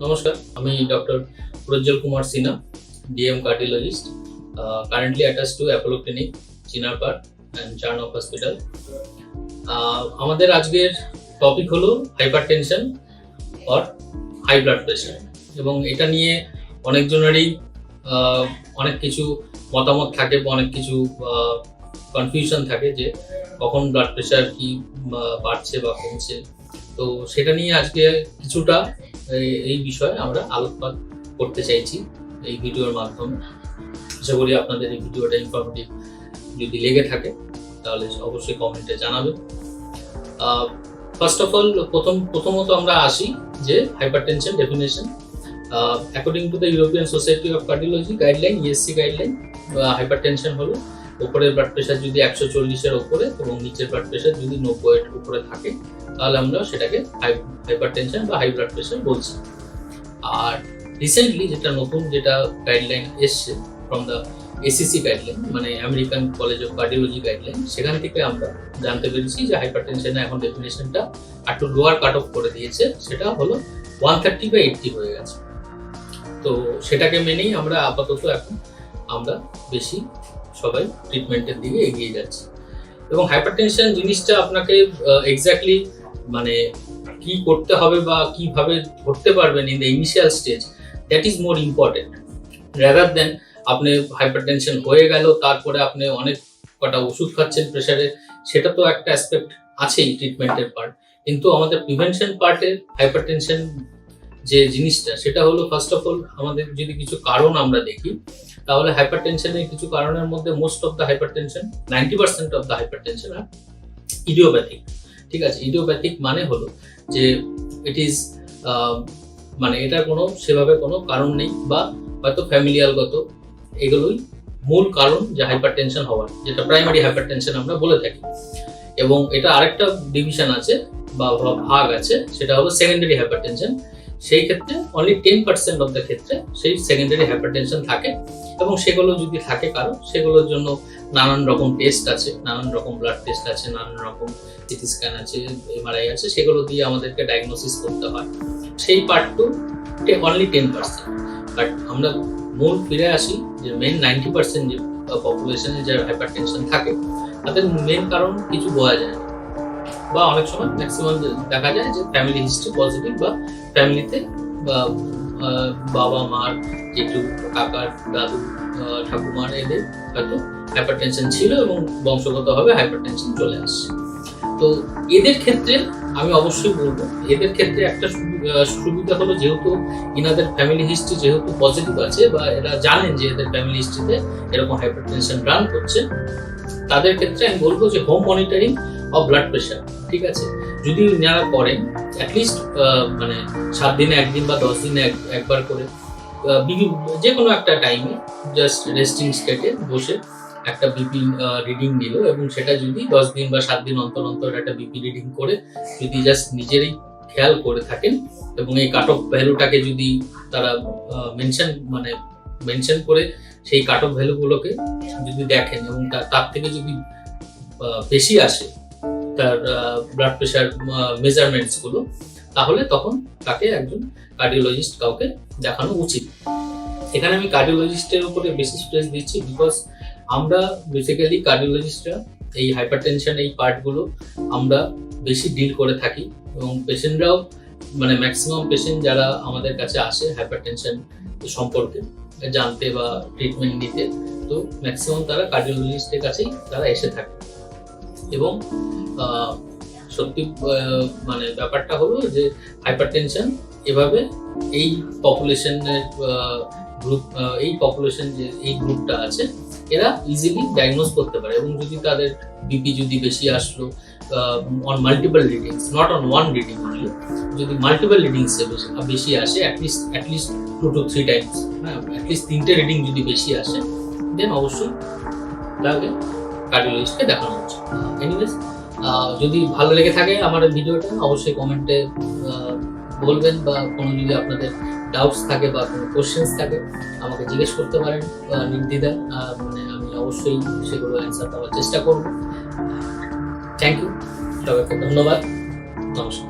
নমস্কার, আমি doctor Prajjwal Kumar Sinha, DM cardiologist, currently attached to Apollo Clinic, Chinar Park and Charnock hospital. আমাদের আজকের টপিক হলো hypertension or high blood pressure, এবং এটা নিয়ে অনেকজনেরই অনেক কিছু মতামত থাকে বা অনেক কিছু কনফিউশন থাকে যে কখন ব্লাড প্রেশার কি বাড়ছে বা কমছে। তো সেটা নিয়ে আজকে কিছুটা এই বিষয়ে আমরা আলোকপাত করতে চাইছি এই ভিডিওর মাধ্যমে। আশা করি আপনাদের এই ভিডিওটা ইনফরমেটিভ যদি লেগে থাকে তাহলে অবশ্যই কমেন্টে জানাবেন। ফার্স্ট অফ অল প্রথমত আমরা আসি যে hypertension definition. According to the European society of cardiology guideline, ESC guideline, hypertension হলো উপরের ব্লাড প্রেশার যদি 140-এর উপরে এবং নিচের ব্লাড প্রেশার যদি 90-এর উপরে থাকে তাহলে আমরা সেটাকে হাইপারটেনশন বা হাই ব্লাড প্রেশার বলছি। আর রিসেন্টলি যেটা গাইডলাইন এসছে ফ্রম দ্য এসিসি গাইডলাইন, মানে American college of cardiology guideline, সেখান থেকে আমরা জানতে পেরেছি যে হাইপারটেনশনের এখন ডেফিনেশনটা একটু লোয়ার কাট অফ করে দিয়েছে, সেটা হলো 130/80 হয়ে গেছে। তো সেটাকে মেনেই আমরা আপাতত এখন আমরা বেশি সবাই ট্রিটমেন্টের দিকে এগিয়ে যাচ্ছি। এবং হাইপারটেনশন জিনিসটা আপনাকে এক্স্যাক্টলি মানে কি করতে হবে বা কিভাবে ধরতে পারবেন in the initial stage, that is more important rather than আপনি হাইপারটেনশন হয়ে গেল তারপরে আপনি অনেক কটা ওষুধ খাচ্ছেন প্রেশারে, সেটা তো একটা অ্যাসপেক্ট আছেই ট্রিটমেন্টের পার্ট। কিন্তু আমাদের প্রিভেনশন পার্টের হাইপারটেনশন যে জিনিসটা সেটা হলো ফার্স্ট অফ অল আমাদের যদি কিছু কারণ আমরা দেখি তাহলে হাইপারটেনশনের কিছু কারণের মধ্যে most of the hypertension 90% of the hypertension are idiopathic. ঠিক আছে, ইডিওপ্যাথিক মানে হলো যে ইট ইজ মানে এটার সেভাবে কোনো কারণ নেই বা হয়তো ফ্যামিলিয়ালগত, এগুলোই মূল কারণ যে হাইপারটেনশন হওয়ার, যেটা প্রাইমারি হাইপারটেনশন আমরা বলে থাকি। এবং এটা আরেকটা ডিভিশন আছে বা ভাগ আছে, সেটা হলো সেকেন্ডারি হাইপারটেনশন। সেই ক্ষেত্রে অনলি 10% অফ দ্য ক্ষেত্রে সেই সেকেন্ডারি হাইপারটেনশন থাকে, এবং সেগুলো যদি থাকে কারো, সেগুলোর জন্য নানান রকম টেস্ট আছে, নানান রকম ব্লাড টেস্ট আছে, নানান রকম সিটি স্ক্যান আছে, এমআরআই আছে, সেগুলো দিয়ে আমাদেরকে ডায়াগনোসিস করতে হয়। সেই পার্টটু অনলি 10%। বাট আমরা মূল ফিরে আসি যে মেন 90% যে পপুলেশনে যে হাইপারটেনশন থাকে তাদের মেন কারণ কিছু বোঝা যায় না, বা অনেক সময় ম্যাক্সিমাম দেখা যায় যে ফ্যামিলি হিস্ট্রি পজিটিভ, বা ফ্যামিলিতে বাবা মার জেঠু কাকার দাদু ঠাকুমার এদের হয়তো হাইপারটেনশন ছিল এবং বংশগতভাবে হাইপারটেনশন চলে আসছে। তো এদের ক্ষেত্রে আমি অবশ্যই বলবো, এদের ক্ষেত্রে একটা সুবিধা হলো যেহেতু ইনাদের ফ্যামিলি হিস্ট্রি যেহেতু পজিটিভ আছে বা এরা জানেন যে এদের ফ্যামিলি হিস্ট্রিতে এরকম হাইপারটেনশন রান করছে, তাদের ক্ষেত্রে আমি বলবো যে home monitoring of blood pressure, ঠিক আছে, যদি যারা করেন অ্যাটলিস্ট মানে 7 দিনে একদিন বা 10 দিনে একবার করে যে কোনো একটা টাইমে জাস্ট রেস্টিং স্টেটে বসে একটা বিপি রিডিং নিল, এবং সেটা যদি 10 দিন বা 7 দিন অন্তর অন্তর একটা বিপি রিডিং করে যদি জাস্ট নিজেরই খেয়াল করে থাকেন, এবং এই কাট অফ ভ্যালুটাকে যদি তারা মেনশন করে সেই কাট অফ ভ্যালুগুলোকে যদি দেখেন এবং তার থেকে যদি বেশি আসে তার ব্লাড প্রেশার মেজারমেন্টস গুলো, তাহলে তখন তাকে একজন কার্ডিওলজিস্ট কাউকে দেখানো উচিত। এখানে আমি কার্ডিওলজিস্টের উপরে বেশি স্ট্রেস দিচ্ছি বিকজ আমরা বেসিক্যালি কার্ডিওলজিস্টরা এই হাইপারটেনশন এই পার্টগুলো আমরা বেশি ডিল করে থাকি, এবং পেশেন্টরাও মানে ম্যাক্সিমাম পেশেন্ট যারা আমাদের কাছে আসে হাইপারটেনশন সম্পর্কে জানতে বা ট্রিটমেন্ট নিতে, তো ম্যাক্সিমাম তারা কার্ডিওলজিস্টের কাছেই তারা এসে থাকে। এবং সত্যি মানে ব্যাপারটা হলো যে হাইপারটেনশন এভাবে এই পপুলেশনের পপুলেশন যে এই গ্রুপটা আছে এরা ইজিলি ডায়াগনোজ করতে পারে, এবং যদি তাদের বিপি যদি বেশি আসলো on multiple readings, not on one reading only, যদি মাল্টিপল রিডিংসে বেশি আসে অ্যাটলিস্ট 2 to 3 টাইমস, হ্যাঁ, অ্যাটলিস্ট 3টে রিডিং যদি বেশি আসে, দেন অবশ্যই তাকে কার্ডিওলজিস্টকে দেখানো উচিত। এনিওয়েজ, যদি ভালো লেগে থাকে আমার ভিডিওটা অবশ্যই কমেন্টে বলবেন, বা কোনো যদি আপনাদের ডাউটস থাকে বা কোনো কোশ্চেন্স থাকে আমাকে জিজ্ঞেস করতে পারেন নির্দ্বিধায়, মানে আমি অবশ্যই সেগুলো অ্যান্সার দেওয়ার চেষ্টা করব। থ্যাংক ইউ, সবাইকে ধন্যবাদ, নমস্কার।